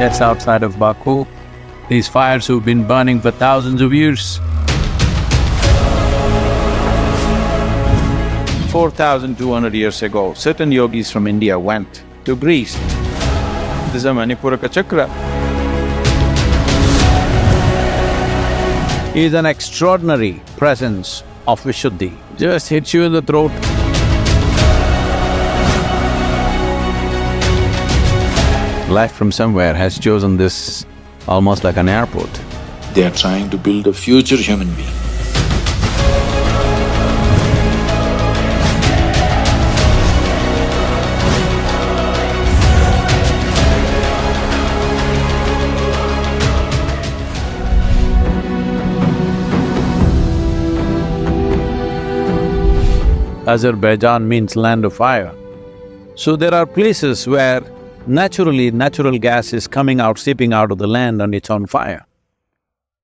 just outside of Baku. These fires who've been burning for thousands of years. 4,200 years ago, certain yogis from India went to Greece. This is a Manipuraka chakra. He is an extraordinary presence of Vishuddhi, just hits you in the throat. Life from somewhere has chosen this almost like an airport. They are trying to build a future human being. Azerbaijan means land of fire. So there are places where naturally natural gas is coming out, seeping out of the land and it's on fire.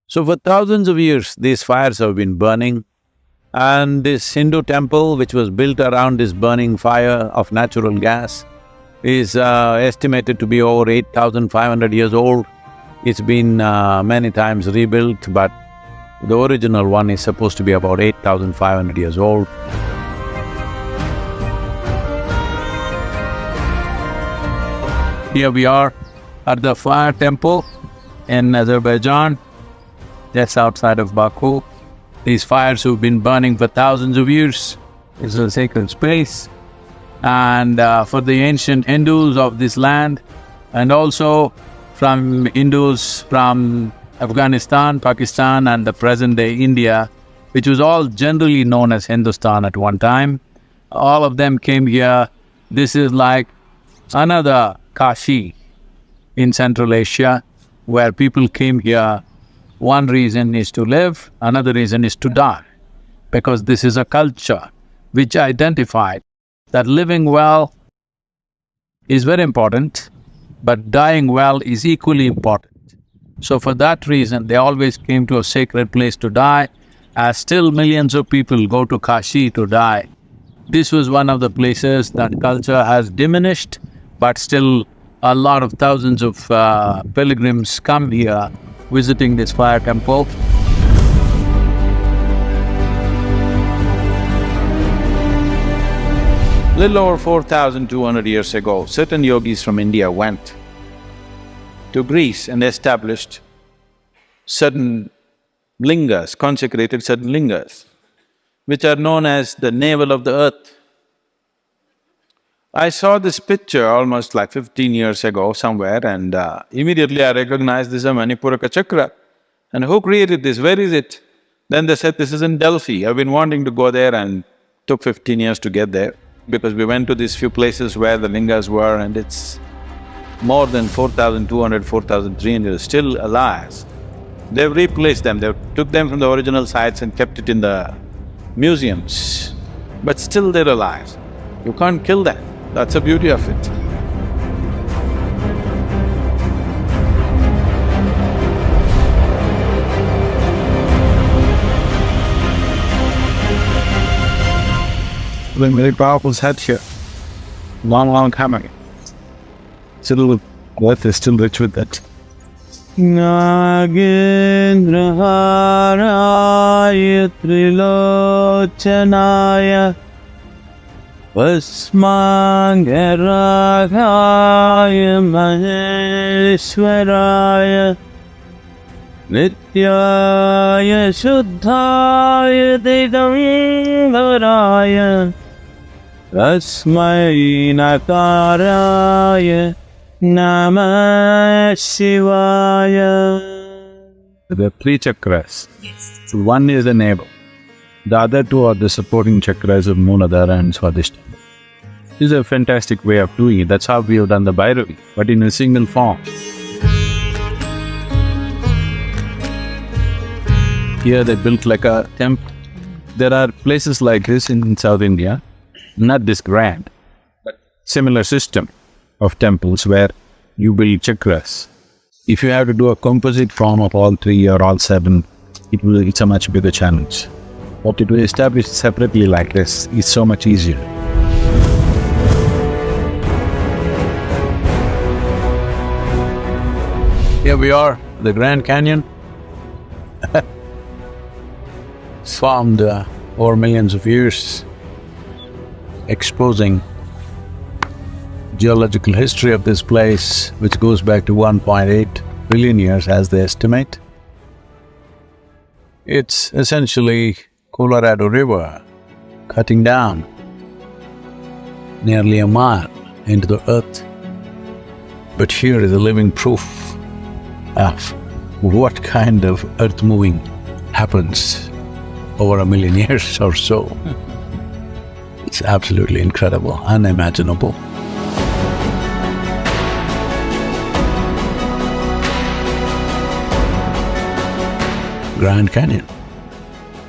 So for thousands of years, these fires have been burning, and this Hindu temple, which was built around this burning fire of natural gas, is estimated to be over 8,500 years old. It's been many times rebuilt, but the original one is supposed to be about 8,500 years old. Here we are at the fire temple in Azerbaijan, just outside of Baku. These fires who've been burning for thousands of years. It's a sacred space. And for the ancient Hindus of this land, and also from Hindus from Afghanistan, Pakistan and the present-day India, which was all generally known as Hindustan at one time, all of them came here. This is like another Kashi in Central Asia, where people came here. One reason is to live, another reason is to die, because this is a culture which identified that living well is very important, but dying well is equally important. So for that reason, they always came to a sacred place to die, as still millions of people go to Kashi to die. This was one of the places that culture has diminished, but still a lot of thousands of pilgrims come here visiting this fire temple. Little over 4,200 years ago, certain yogis from India went to Greece and established certain lingas, consecrated certain lingas, which are known as the navel of the earth. I saw this picture almost like 15 years ago somewhere, and immediately I recognized this is a Manipuraka chakra. And who created this? Where is it? Then they said, this is in Delphi. I've been wanting to go there and took 15 years to get there, because we went to these few places where the lingas were, and it's more than 4,200, 4,300 still alive. They've replaced them, they took them from the original sites and kept it in the museums, but still they're alive. You can't kill them. That's the beauty of it. Very powerful set here. Long coming. Still, earth is still rich with that. Nagendraharaya Trilochanaya Vasmangaragaya Maheshwaraya Nityaya Shuddhaya Digambaraya Tasmai Nakaraya Namah Shivaya. There are three chakras. Yes. One is the navel. The other two are the supporting chakras of Mooladhara and Swadhisthana. This is a fantastic way of doing it. That's how we have done the Bhairavi, but in a single form. Here they built like a temple. There are places like this in South India, not this grand, but similar system of temples where you build chakras. If you have to do a composite form of all three or all seven, it's a much bigger challenge. But to establish separately like this is so much easier. Here we are, the Grand Canyon. It's formed over millions of years, exposing geological history of this place, which goes back to 1.8 billion years as they estimate. It's essentially Colorado River cutting down nearly a mile into the earth. But here is a living proof of what kind of earth moving happens over a million years or so. It's absolutely incredible, unimaginable. Grand Canyon,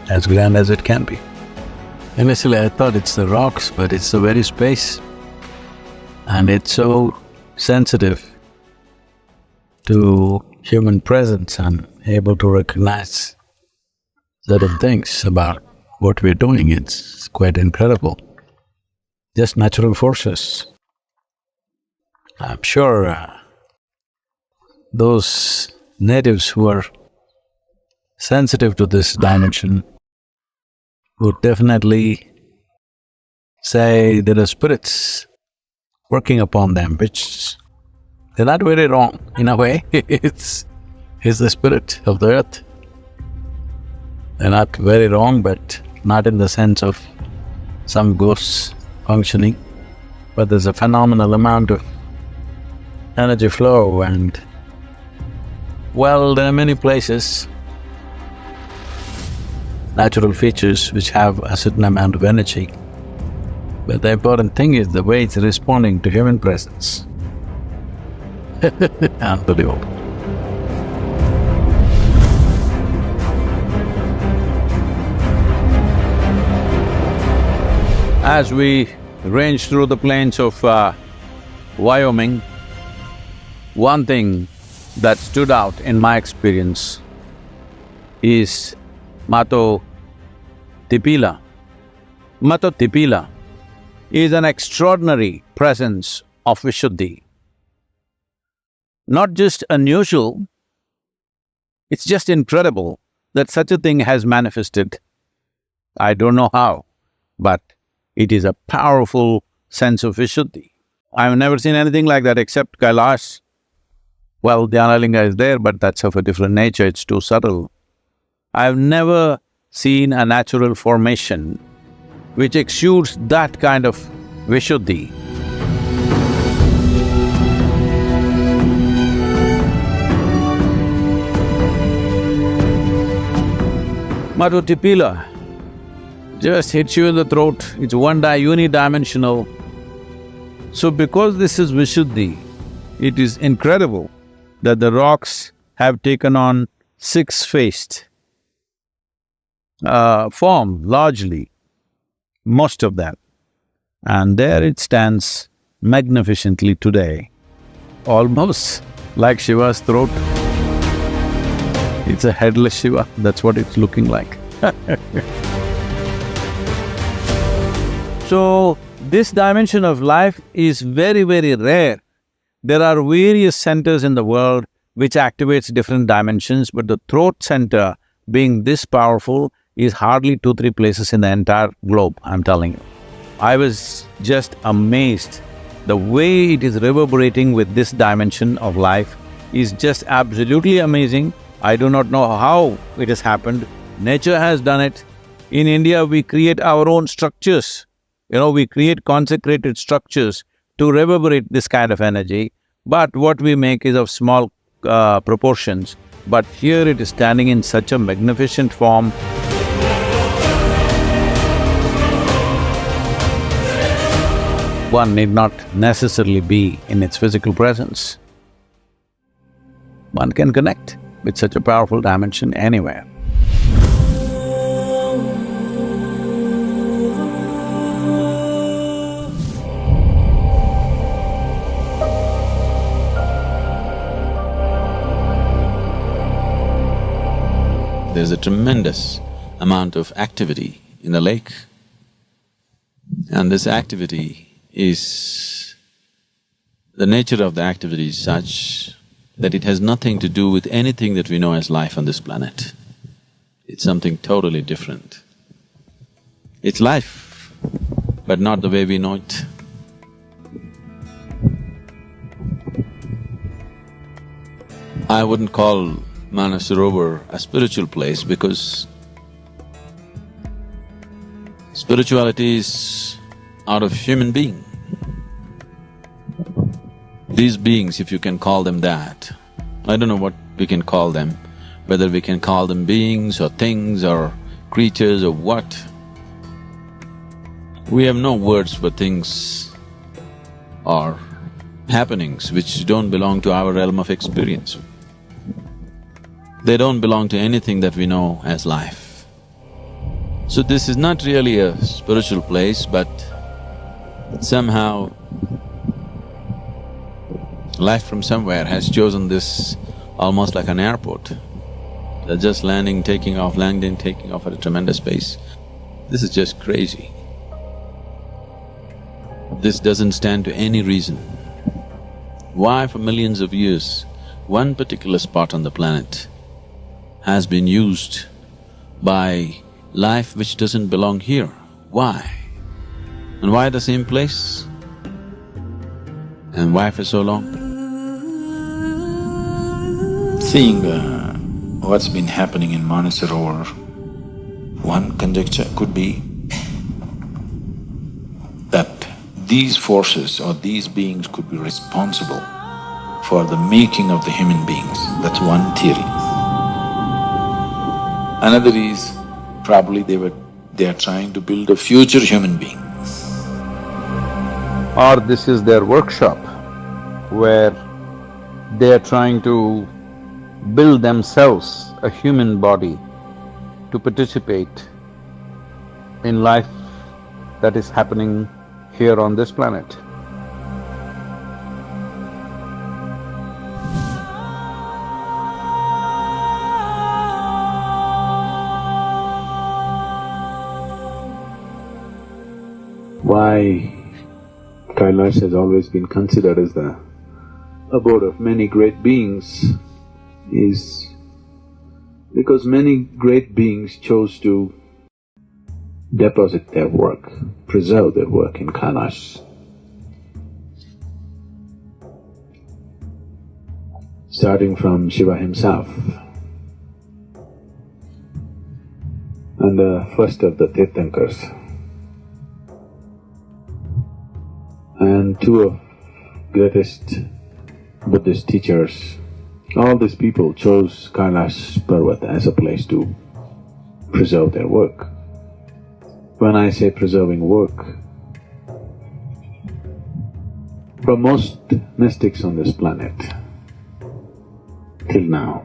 as grand as it can be. Initially I thought it's the rocks, but it's the very space. And it's so sensitive to human presence and able to recognize certain things about what we're doing. It's quite incredible. Just natural forces. I'm sure those natives who are sensitive to this dimension would definitely say there are spirits working upon them, which they're not very wrong in a way. It's the spirit of the earth. They're not very wrong, but not in the sense of some ghosts functioning. But there's a phenomenal amount of energy flow and, well, there are many places, natural features which have a certain amount of energy. But the important thing is the way it's responding to human presence. Unbelievable. As we range through the plains of Wyoming, one thing that stood out in my experience is Mato Tipila. Mato Tipila is an extraordinary presence of Vishuddhi. Not just unusual, it's just incredible that such a thing has manifested. I don't know how, but it is a powerful sense of Vishuddhi. I've never seen anything like that except Kailash. Well, Dhyanalinga is there, but that's of a different nature, it's too subtle. I've never seen a natural formation which exudes that kind of Vishuddhi. Mato Tipila just hits you in the throat, it's unidimensional. So because this is Vishuddhi, it is incredible that the rocks have taken on six-faced form, largely, most of them. And there it stands magnificently today, almost like Shiva's throat. It's a headless Shiva, that's what it's looking like. So, this dimension of life is very, very rare. There are various centers in the world which activates different dimensions, but the throat center being this powerful is hardly 2-3 places in the entire globe, I'm telling you. I was just amazed. The way it is reverberating with this dimension of life is just absolutely amazing. I do not know how it has happened. Nature has done it. In India, we create our own structures. We create consecrated structures to reverberate this kind of energy, but what we make is of small proportions. But here it is standing in such a magnificent form. One need not necessarily be in its physical presence. One can connect with such a powerful dimension anywhere. There's a tremendous amount of activity in the lake, and this activity is… the nature of the activity is such that it has nothing to do with anything that we know as life on this planet. It's something totally different. It's life, but not the way we know it. I wouldn't call Manasarovar a spiritual place because spirituality is out of human being. These beings, if you can call them that, I don't know what we can call them, whether we can call them beings or things or creatures or what. We have no words for things or happenings which don't belong to our realm of experience. They don't belong to anything that we know as life. So this is not really a spiritual place, but somehow life from somewhere has chosen this almost like an airport. They're just landing, taking off, landing, taking off at a tremendous pace. This is just crazy. This doesn't stand to any reason. Why for millions of years, one particular spot on the planet has been used by life which doesn't belong here? Why? And why the same place? And why for so long? Seeing what's been happening in Manasarovar, one conjecture could be that these forces or these beings could be responsible for the making of the human beings. That's one theory. Another is probably they are trying to build a future human being. Or this is their workshop where they are trying to build themselves a human body to participate in life that is happening here on this planet. Why Kailash has always been considered as the abode of many great beings is because many great beings chose to deposit their work, preserve their work in Kailash. Starting from Shiva himself and the first of the Tirthankars, and two of greatest Buddhist teachers. All these people chose Kailash Parvat as a place to preserve their work. When I say preserving work, for most mystics on this planet, till now,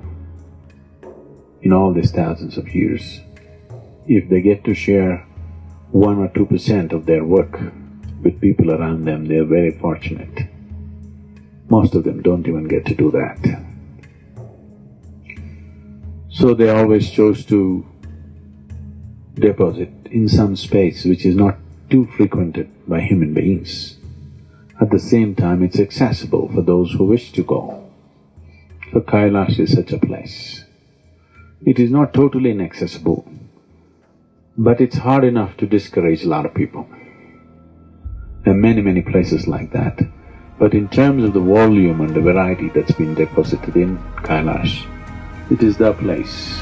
in all these thousands of years, if they get to share 1 or 2% of their work with people around them, they are very fortunate. Most of them don't even get to do that. So they always chose to deposit in some space which is not too frequented by human beings. At the same time, it's accessible for those who wish to go. So Kailash is such a place. It is not totally inaccessible, but it's hard enough to discourage a lot of people. There are many places like that. But in terms of the volume and the variety that's been deposited in Kailash, it is the place.